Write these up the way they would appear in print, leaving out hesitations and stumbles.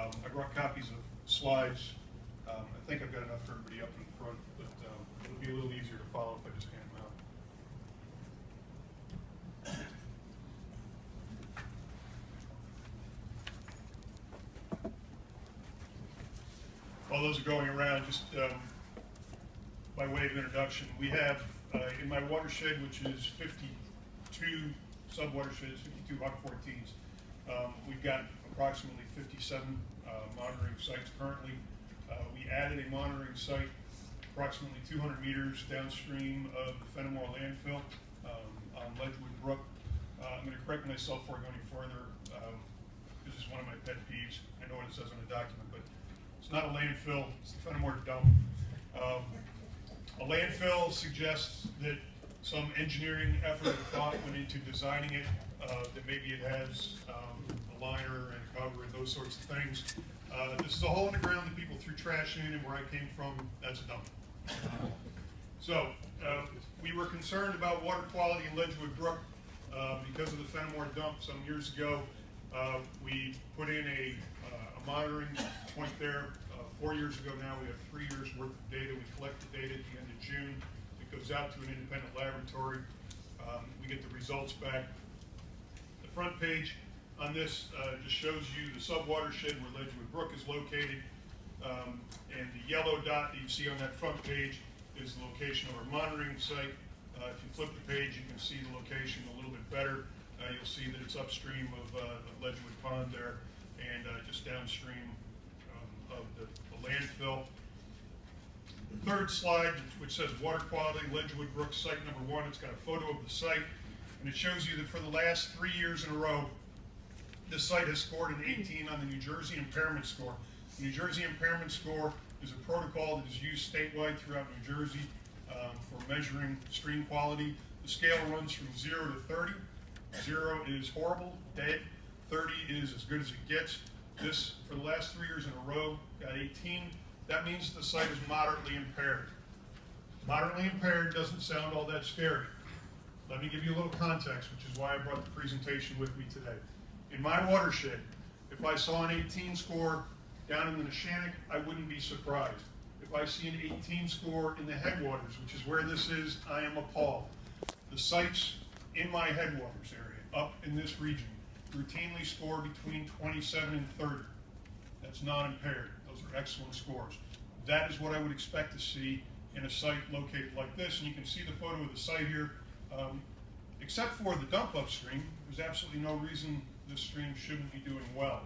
I brought copies of slides. I think I've got enough for everybody up in front, but it'll be a little easier to follow if I just hand them out. While those are going around, just by way of introduction, we have in my watershed, which is 52 sub-watersheds, 52 Huck 14s, we've got approximately 57 monitoring sites currently. We added a monitoring site approximately 200 meters downstream of the Fenimore Landfill on Ledgewood Brook. I'm going to correct myself before I go any further. This is one of my pet peeves. I know what it says on the document, but it's not a landfill, it's the Fenimore dump. A landfill suggests that some engineering effort and thought went into designing it, that maybe it has a liner and a cover and those sorts of things. This is a hole in the ground that people threw trash in, and where I came from, that's a dump. So we were concerned about water quality in Ledgewood Brook because of the Fenimore dump some years ago. We put in a monitoring point there 4 years ago now. We have 3 years worth of data. We collect the data at the end of June. It goes out to an independent laboratory. We get the results back. The front page on this just shows you the sub-watershed where Ledgewood Brook is located. And the yellow dot that you see on that front page is the location of our monitoring site. If you flip the page, you can see the location a little bit better. You'll see that it's upstream of Ledgewood Pond there and just downstream of the landfill. The third slide, which says water quality, Ledgewood Brook site number 1, it's got a photo of the site, and it shows you that for the last 3 years in a row, this site has scored an 18 on the New Jersey impairment score. The New Jersey impairment score is a protocol that is used statewide throughout New Jersey for measuring stream quality. The scale runs from 0 to 30. 0 is horrible, dead. 30 is as good as it gets. This, for the last 3 years in a row, got 18. That means the site is moderately impaired. Moderately impaired doesn't sound all that scary. Let me give you a little context, which is why I brought the presentation with me today. In my watershed, if I saw an 18 score down in the Neshannock, I wouldn't be surprised. If I see an 18 score in the headwaters, which is where this is, I am appalled. The sites in my headwaters area, up in this region, routinely score between 27 and 30. That's not impaired. Those are excellent scores. That is what I would expect to see in a site located like this. And you can see the photo of the site here. Except for the dump upstream, there's absolutely no reason this stream shouldn't be doing well.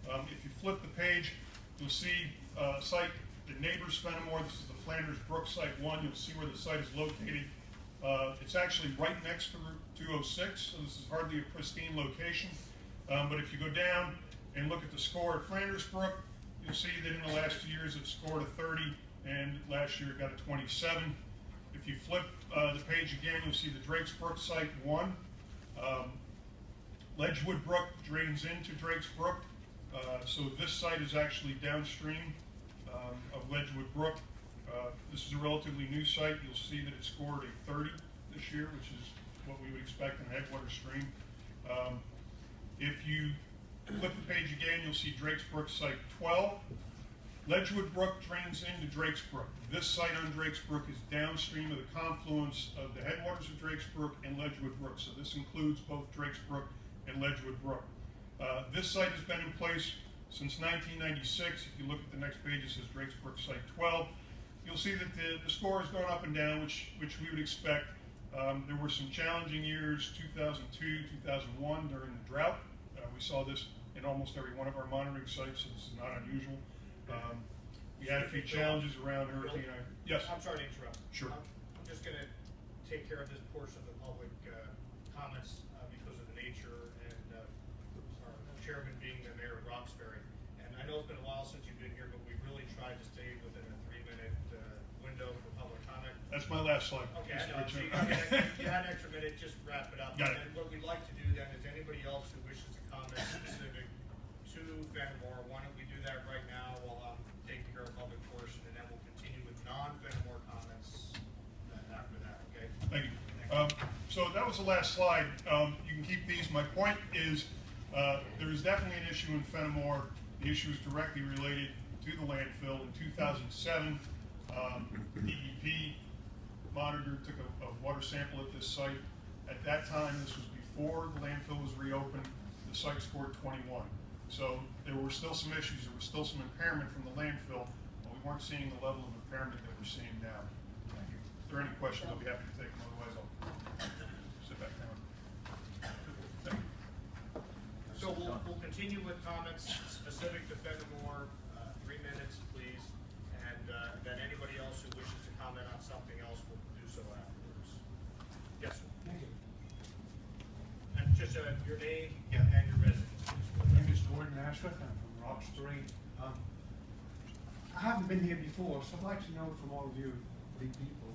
If you flip the page, you'll see a site that neighbors Fenimore. This is the Flanders Brook Site 1. You'll see where the site is located. It's actually right next to Route 206, so this is hardly a pristine location. But if you go down and look at the score at Flanders Brook, you'll see that in the last 2 years it scored a 30, and last year it got a 27. If you flip the page again, you'll see the Drakes Brook Site 1. Ledgewood Brook drains into Drakes Brook, so this site is actually downstream of Ledgewood Brook. This is a relatively new site. You'll see that it scored a 30 this year, which is what we would expect in a headwater stream. If you flip the page again, you'll see Drakes Brook Site 12. Ledgewood Brook drains into Drakes Brook. This site on Drakes Brook is downstream of the confluence of the headwaters of Drakes Brook and Ledgewood Brook. So this includes both Drakes Brook and Ledgewood Brook. This site has been in place since 1996. If you look at the next page, it says Drakes Brook Site 12. You'll see that the score has gone up and down, which we would expect. There were some challenging years, 2002, 2001, during the drought. We saw this in almost every one of our monitoring sites, so this is not unusual. We had a few challenges around Hurricane. Yes? I'm sorry to interrupt. Sure. I'm just going to take care of this portion of the public comments because of the nature and our chairman being the mayor of Roxbury. And I know it's been a while since you've been here, but we really tried to stay within a 3-minute window for public comment. That's my last slide. Okay, I know. So you had an extra minute, just wrap it up. Got it. And what we'd like to do then is anybody else who wishes to comment specific to Fenimore, why don't we do that right now while I'm taking care of the public portion, and then we'll continue with non-Fenimore comments after that, okay? Thank you. So that was the last slide. You can keep these. My point is there is definitely an issue in Fenimore The issue is directly related to the landfill. In 2007, DEP monitor took a water sample at this site. At that time, this was before the landfill was reopened, the site scored 21. So there were still some issues, there was still some impairment from the landfill, but we weren't seeing the level of impairment that we're seeing now. Thank you. If there are any questions, I'll be happy to take them, otherwise I'll sit back down. Thank you. So we'll continue with comments specific to Fenimore, 3 minutes, please, and then anybody else who wishes to comment on something else will do so afterwards. Yes, sir. Thank you. And just your name and your residence, please. My name is Gordon Ashworth. I'm from Roxbury. I haven't been here before, so I'd like to know from all of you three people,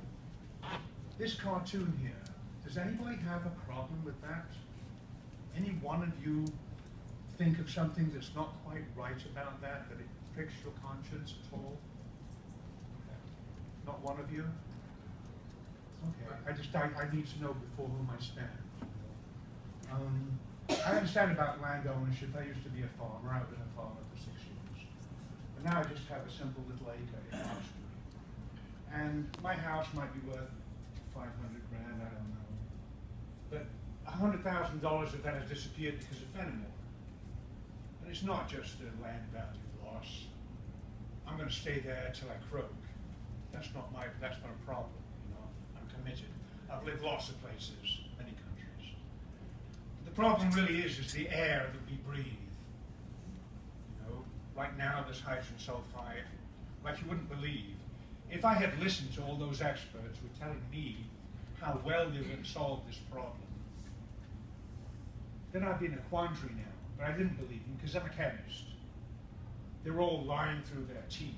this cartoon here, does anybody have a problem with that? Any one of you think of something that's not quite right about that it pricks your conscience at all? Not one of you? Okay, I need to know before whom I stand. I understand about land ownership. I used to be a farmer. I've been a farmer for 6 years. But now I just have a simple little acre in Roxbury. And my house might be worth 500 grand, I don't know. But $100,000 of that has disappeared because of Fenimore. And it's not just the land value loss. I'm going to stay there till I croak. That's not a problem, you know. I'm committed. I've lived lots of places, many countries. The problem really is the air that we breathe. You know, right now there's hydrogen sulfide, like you wouldn't believe. If I had listened to all those experts who were telling me how well they would solve this problem, then I'd be in a quandary now. But I didn't believe them because I'm a chemist. They were all lying through their teeth.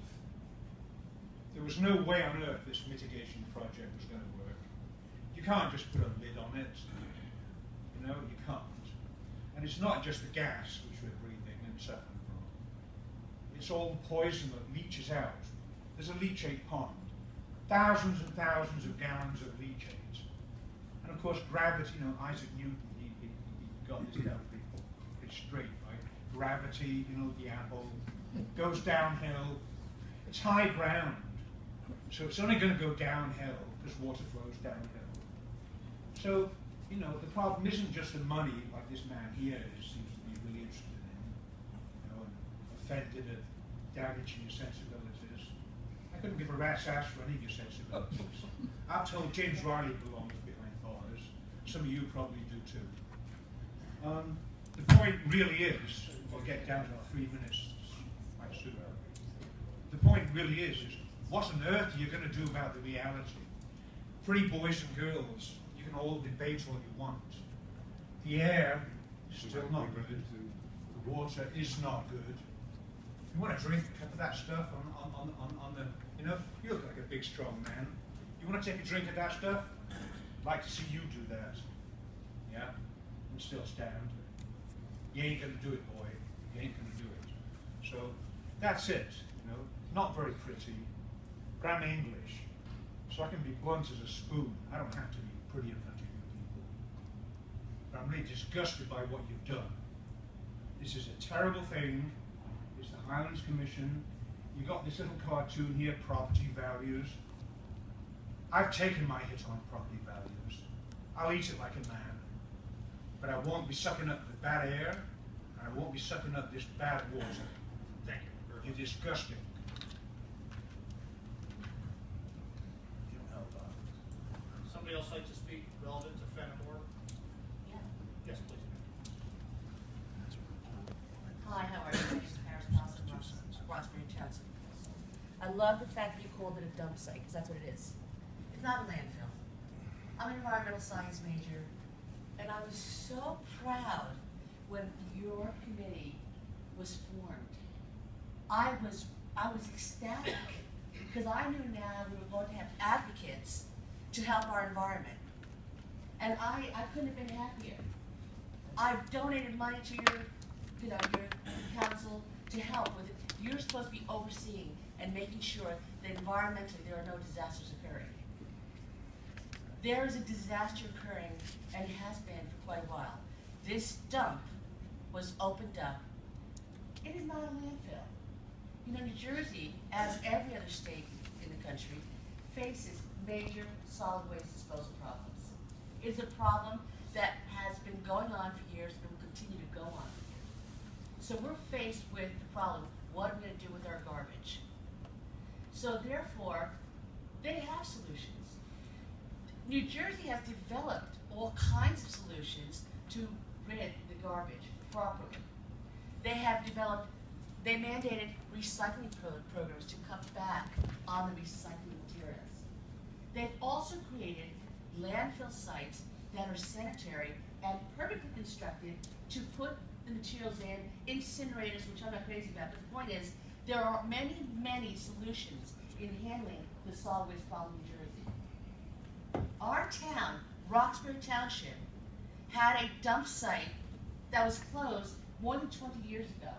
There was no way on earth this mitigation project was going to work. You can't just put a lid on it. You know, you can't. And it's not just the gas which we're breathing and suffering from. It's all the poison that leaches out. There's a leachate pond. Thousands and thousands of gallons of leachate. And of course, gravity, you know, Isaac Newton, he got this down pretty straight, right? Gravity, you know, the apple, goes downhill. It's high ground. So it's only going to go downhill because water flows downhill. So, you know, the problem isn't just the money, like this man here seems to be really interested in, you know, and offended at damaging your sensibilities. I couldn't give a rat's ass for any of your sensibilities. I've told James Riley belongs behind bars. Some of you probably do too. The point really is, we'll get down to our 3 minutes quite soon. The point really is what on earth are you going to do about the reality? Free boys and girls, you can all debate what you want. The air is still not good. The water is not good. You want to drink a cup of that stuff on the, you know, you look like a big strong man. You want to take a drink of that stuff? I'd like to see you do that. Yeah? And still stand. You ain't going to do it, boy. You ain't going to do it. So that's it, you know. Not very pretty. But I'm English, so I can be blunt as a spoon. I don't have to be pretty in front of you people. But I'm really disgusted by what you've done. This is a terrible thing. It's the Highlands Commission. You got this little cartoon here, property values. I've taken my hit on property values. I'll eat it like a man. But I won't be sucking up the bad air, and I won't be sucking up this bad water. Thank you. You're disgusting. Somebody else like to speak relevant to Fenimore? Yeah. Yes, please. Hi, how are you? My name is Paris Dawson, Roxbury Township. I love the fact that you called it a dump site, because that's what it is. It's not a landfill. I'm an environmental science major, and I was so proud when your committee was formed. I was ecstatic, because I knew now we were going to have advocates to help our environment. And I couldn't have been happier. I've donated money to your council to help with it. You're supposed to be overseeing and making sure that environmentally there are no disasters occurring. There is a disaster occurring, and it has been for quite a while. This dump was opened up It is not a landfill. You know, New Jersey, as every other state in the country, faces major solid waste disposal problems. It is a problem that has been going on for years and will continue to go on for years. So we're faced with the problem, what are we going to do with our garbage? So therefore, they have solutions. New Jersey has developed all kinds of solutions to rid the garbage properly. They have developed, they mandated recycling programs to cut back on the recycling materials. They've also created landfill sites that are sanitary and perfectly constructed to put the materials in, incinerators, which I'm not crazy about, but the point is, there are many, many solutions in handling the solid waste problem in New Jersey. Our town, Roxbury Township, had a dump site that was closed more than 20 years ago.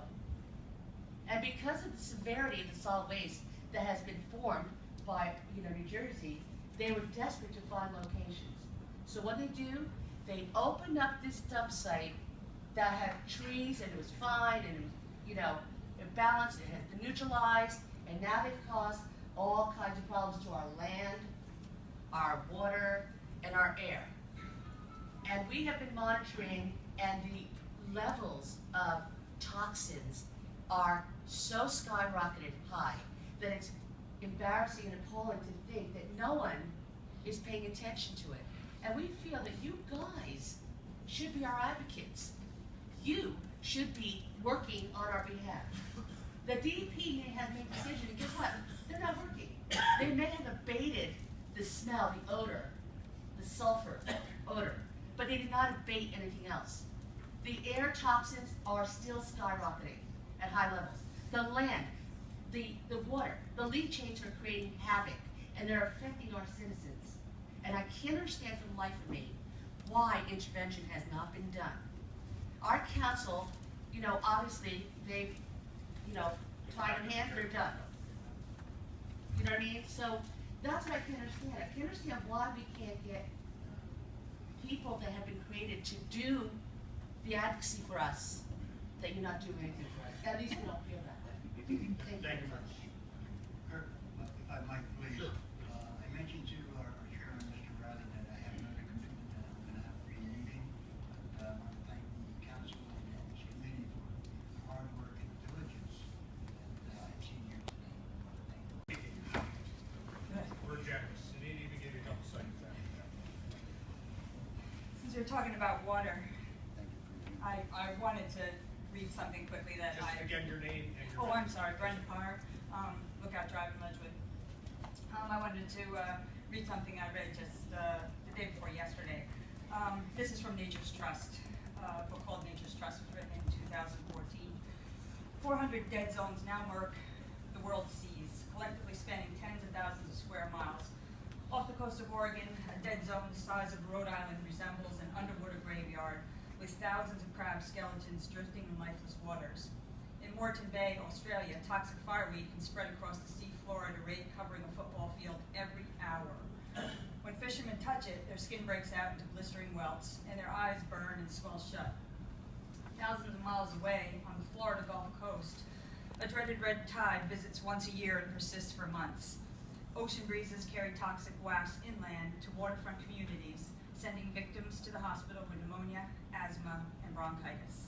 And because of the severity of the solid waste that has been formed by New Jersey, they were desperate to find locations. So what they do, they opened up this dump site that had trees and it was fine and it was, it balanced, it had been neutralized, and now they've caused all kinds of problems to our land, our water, and our air. And we have been monitoring, and the levels of toxins are so skyrocketed high that it's embarrassing and appalling to think that no one is paying attention to it. And we feel that you guys should be our advocates. You should be working on our behalf. The DEP may have made a decision, and guess what? They're not working. They may have abated the smell, the odor, the sulfur odor, but they did not abate anything else. The air toxins are still skyrocketing at high levels. The land, the water, the leach chains are creating havoc, and they're affecting our citizens. And I can't understand for the life of me why intervention has not been done. Our council, obviously they've, tied their hands, they're done. You know what I mean? So that's what I can't understand. I can't understand why we can't get people that have been created to do the advocacy for us, that you're not doing anything for us. At least we don't feel that way. Thank you. Kirk, if I might please. Sure. I mentioned to our chairman, Mr. Riley, that I have another commitment that I'm going to have to be leaving. I want to thank the council and this committee for the hard work and diligence that I've seen here today. Thank you. We're generous. You didn't even give you a couple seconds after that. Since you're talking about water, Thank you for your I wanted to read something quickly that Just again, your name and your. Oh, I'm sorry, Brenda Parr, Lookout Drive in Ledgewood. I wanted to read something I read just the day before yesterday. This is from Nature's Trust, a book called Nature's Trust, was written in 2014. 400 dead zones now mark the world's seas, collectively spanning tens of thousands of square miles. Off the coast of Oregon, a dead zone the size of Rhode Island resembles an underwater graveyard, with thousands of crab skeletons drifting in lifeless waters. In Moreton Bay, Australia, toxic fireweed can spread across the sea floor at a rate covering a football field every hour. When fishermen touch it, their skin breaks out into blistering welts, and their eyes burn and swell shut. Thousands of miles away, on the Florida Gulf Coast, a dreaded red tide visits once a year and persists for months. Ocean breezes carry toxic wafts inland to waterfront communities, sending victims to the hospital with pneumonia, asthma, and bronchitis.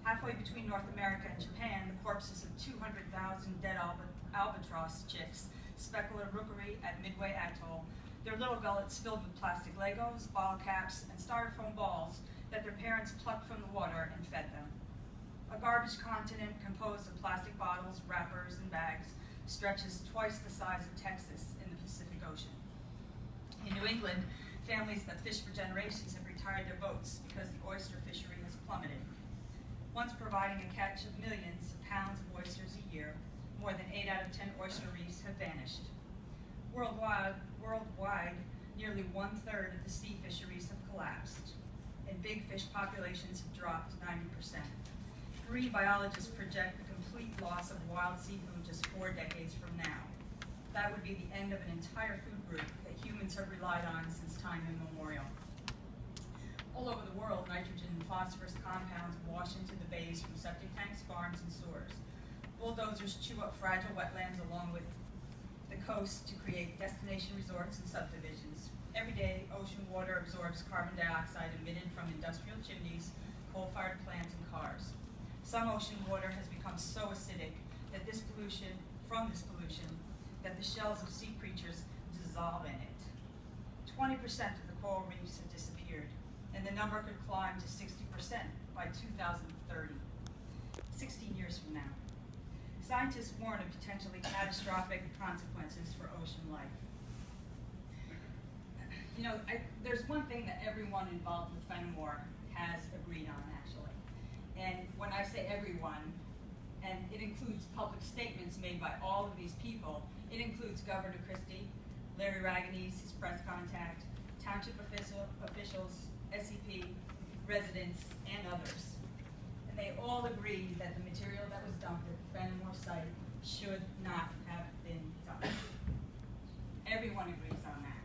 Halfway between North America and Japan, the corpses of 200,000 dead albatross chicks speckle a rookery at Midway Atoll, their little gullets filled with plastic Legos, bottle caps, and styrofoam balls that their parents plucked from the water and fed them. A garbage continent composed of plastic bottles, wrappers, and bags stretches twice the size of Texas in the Pacific Ocean. In New England, families that fish for generations have retired their boats because the oyster fishery has plummeted. Once providing a catch of millions of pounds of oysters a year, more than 8 out of 10 oyster reefs have vanished. Worldwide, nearly 1/3 of the sea fisheries have collapsed, and big fish populations have dropped 90%. Marine biologists project the complete loss of wild seafood just 4 decades from now. That would be the end of an entire food group that humans have relied on since time immemorial. All over the world, nitrogen and phosphorus compounds wash into the bays from septic tanks, farms, and sewers. Bulldozers chew up fragile wetlands along with the coast to create destination resorts and subdivisions. Every day, ocean water absorbs carbon dioxide emitted from industrial chimneys, coal-fired plants, and cars. Some ocean water has become so acidic that from this pollution, that the shells of sea creatures dissolve in it. 20% of the coral reefs have disappeared, and the number could climb to 60% by 2030, 16 years from now. Scientists warn of potentially catastrophic consequences for ocean life. You know, there's one thing that everyone involved with Fenimore has agreed on, actually. And when I say everyone, and it includes public statements made by all of these people, it includes Governor Christie, Larry Raganese, his press contact, township officials, SEP, residents, and others. And they all agree that the material that was dumped at the Fenimore site should not have been dumped. Everyone agrees on that.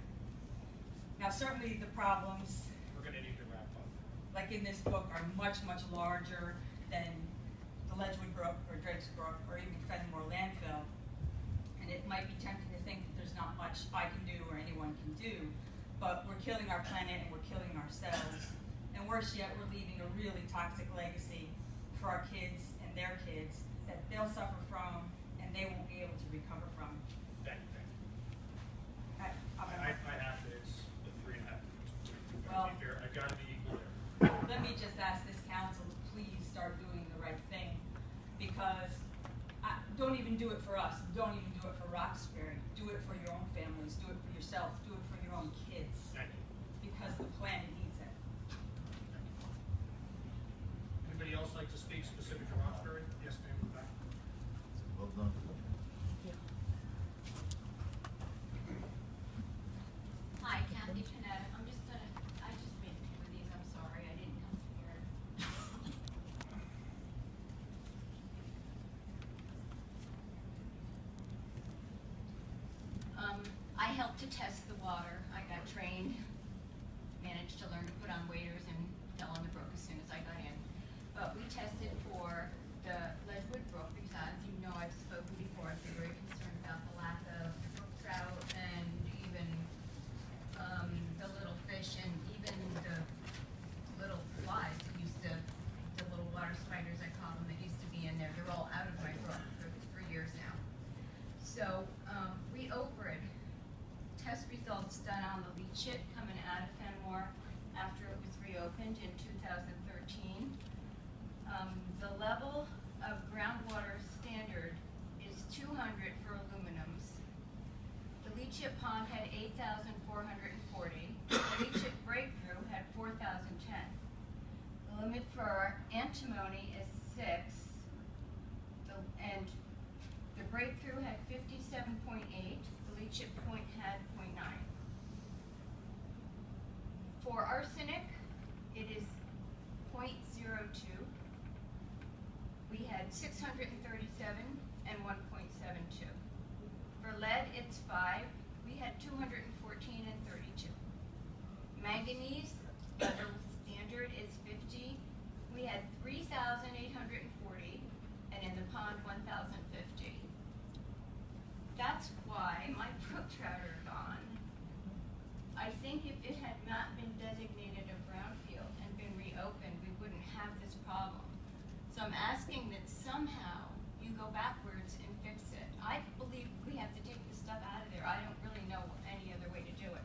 Now, certainly the problems, We're gonna need to wrap up. like in this book, are much, much larger than the Ledgewood Brook or Drake's Brook or even Fenimore Landfill. And it might be tempting to think that there's not much I can do or anyone can do, but we're killing our planet and we're killing ourselves. And worse yet, we're leaving a really toxic legacy for our kids and their kids that they'll suffer from and they won't be able to recover from. Thank you. I have to, it's the 3.5 minutes. Well- I've got to be equal there. Let me just ask this council to please start doing the right thing, because don't even do it for us. Don't even do it for Roxbury. Do it for your own families. Do it for yourself. Do it for your own kids, Thank you. because the planet needs it. Anybody else like to speak specific to Roxbury? Yes, ma'am, in the back. Well done. Hi, Kathy Panetta. I just made 2 of these. I'm sorry, I didn't come prepared. I helped to test the water. I got trained, managed to learn to put on waders and fell in the brook as soon as I got in. But we tested for the Ledgewood Brook because, as you know, I've spoken before, I've been very concerned about the lack of brook trout and even the little fish and even the little flies that used to, the little water spiders I call them, that used to be in there. They're all out of my brook for years now. So we OPR'd test results done on the leachate coming out of Fenimore after it was reopened in 2013. The level of groundwater standard is 200 for aluminums. The leachate pond had 8,440. The leachate breakthrough had 4,010. The limit for antimony is 6. And the breakthrough had 57.8. The leachate point had 0.9. For arsenic, it is 0.02. We had 637 and 1.72. For lead, it's 5. We had 214 and 32. Manganese, federal standard is 50. We had 3,840, and in the pond, 1,050. That's why my brook trout are gone. I think if it had not been designated a brownfield and been reopened, we wouldn't have this problem. So I'm asking that somehow you go backwards and fix it. I believe we have to take this stuff out of there. I don't really know any other way to do it.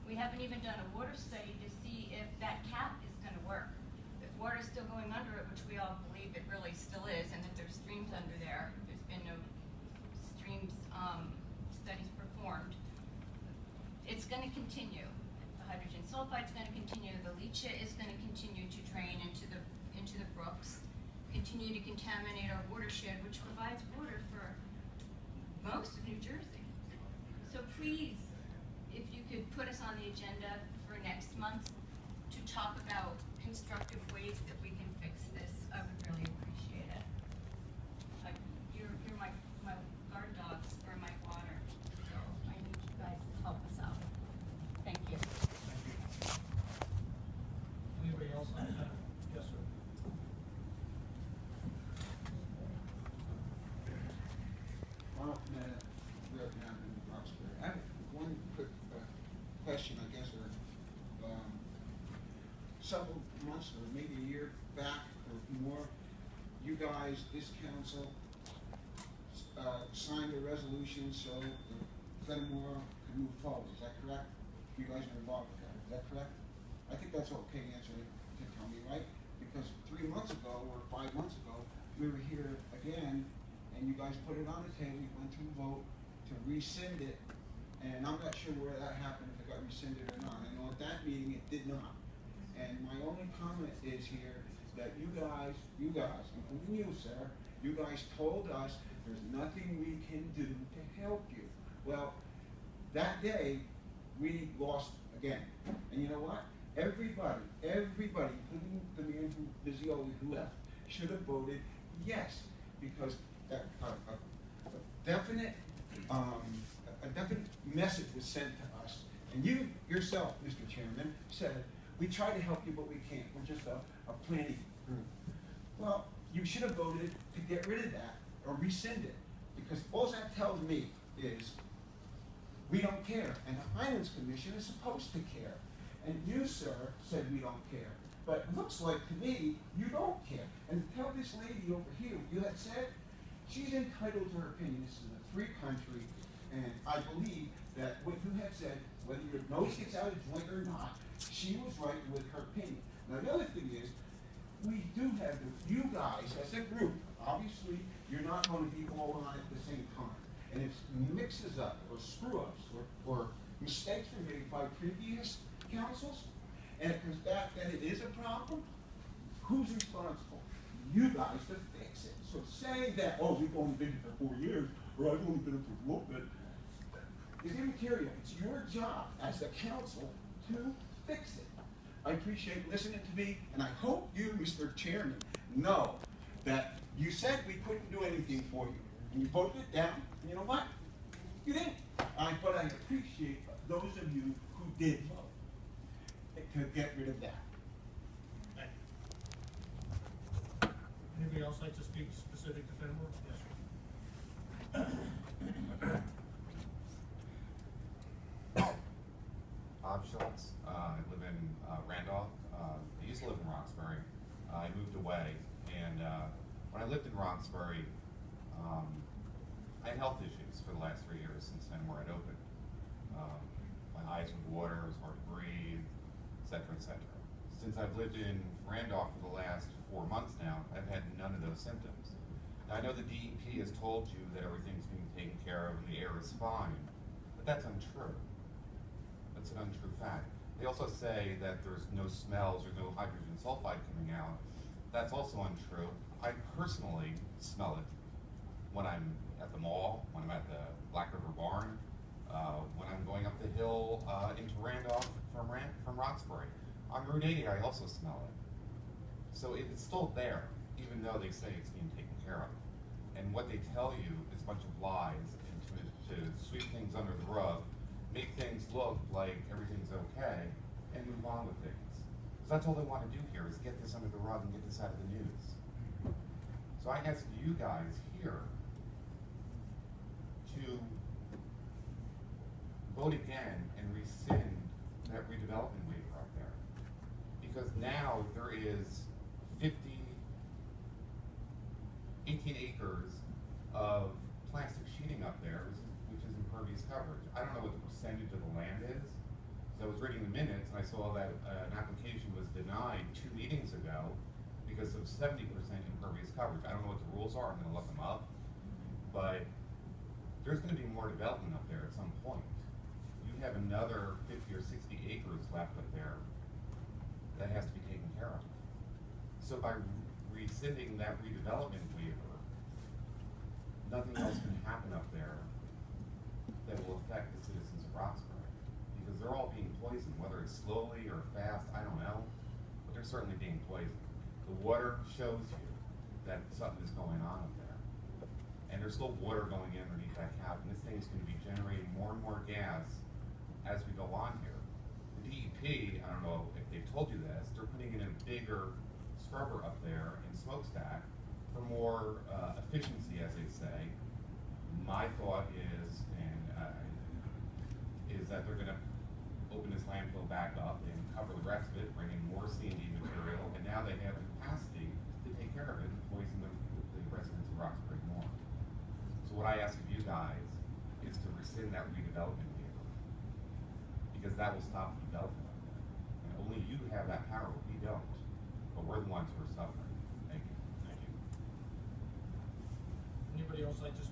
We haven't even done a water study to see if that cap is going to work. If water is still going under it, which we all believe it really still is, and that there's streams under there, there's been no streams studies performed, it's going to continue. The hydrogen sulfide is going to continue. The leachate is going to continue to drain into the brooks, continue to contaminate our watershed, which provides water for most of New Jersey. So please, if you could put us on the agenda for next month to talk about constructive ways that we can fix this, I would really appreciate it. You're my guard dogs for my water. So I need you guys to help us out. Thank you. several months or maybe a year back or more, you guys, this council, signed a resolution so the Fenimore could move forward. Is that correct? You guys are involved with that. Is that correct? I think that's okay answer to tell me, right? Because 3 months ago or 5 months ago, we were here again, and you guys put it on the table. We went to a vote to rescind it, and I'm not sure where that happened, if it got rescinded or not. I know at that meeting it did not. And my only comment is here that you guys, including you, sir, you guys told us there's nothing we can do to help you. Well, that day, we lost again. And you know what? Everybody, including the man who, Vizzioli, who left, should have voted yes, because a definite message was sent to us. And you yourself, Mr. Chairman, said, we try to help you, but we can't. We're just a planning group. Well, you should have voted to get rid of that or rescind it, because all that tells me is we don't care, and the Highlands Commission is supposed to care. And you, sir, said we don't care. But it looks like to me, you don't care. And tell this lady over here, you had said, she's entitled to her opinion. This is a free country, and I believe that what you had said, whether your nose gets out of joint or not, she was right with her opinion. Now the other thing is, we do have, you guys as a group, obviously you're not going to be all on at the same time. And if mixes up or screw-ups or mistakes were made by previous councils, and it comes back that it is a problem, who's responsible? You guys to fix it. So say that, oh, we've only been here for 4 years, or I've only been here for a little bit, is immaterial. It's your job as the council to fix it. I appreciate listening to me, and I hope you, Mr. Chairman, know that you said we couldn't do anything for you, and you voted it down, and you know what? You didn't. But I appreciate those of you who did vote to get rid of that. Thank you. Anybody else like to speak specific to Fenimore? Yes, sir. Bob Schultz. I live in Randolph. I used to live in Roxbury. I moved away, and when I lived in Roxbury, I had health issues for the last 3 years since Fenimore had opened. My eyes with water, it was hard to breathe, etc., etc. Since I've lived in Randolph for the last 4 months now, I've had none of those symptoms. Now, I know the DEP has told you that everything's being taken care of and the air is fine, but that's untrue. That's an untrue fact. They also say that there's no smells or no hydrogen sulfide coming out. That's also untrue. I personally smell it when I'm at the mall, when I'm at the Black River Barn, when I'm going up the hill into Randolph from Roxbury. On Route 80, I also smell it. So it's still there, even though they say it's being taken care of. And what they tell you is a bunch of lies and to sweep things under the rug, make things look like everything's okay, and move on with things. So that's all they want to do here, is get this under the rug and get this out of the news. So I ask you guys here to vote again and rescind that redevelopment waiver up there. Because now there is 18 acres of plastic sheeting up there, which is impervious coverage. I don't know what the percentage of the land is. So I was reading the minutes and I saw that an application was denied 2 meetings ago because of 70% impervious coverage. I don't know what the rules are, I'm gonna look them up. But there's gonna be more development up there at some point. You have another 50 or 60 acres left up there that has to be taken care of. So by rescinding that redevelopment waiver, nothing else can happen up there that will affect the citizens of Roxbury. Because they're all being poisoned, whether it's slowly or fast, I don't know, but they're certainly being poisoned. The water shows you that something is going on up there. And there's still water going in underneath that cap, and this thing is going to be generating more and more gas as we go on here. The DEP, I don't know if they've told you this, they're putting in a bigger scrubber up there in smokestack for more efficiency, as they say. My thought is, is that they're going to open this landfill back up and cover the rest of it, bring in more C&D material, and now they have the capacity to take care of it and poison the residents of Roxbury more. So what I ask of you guys is to rescind that redevelopment waiver, because that will stop the development. And only you have that power, we don't. But we're the ones who are suffering. Thank you. Anybody else like to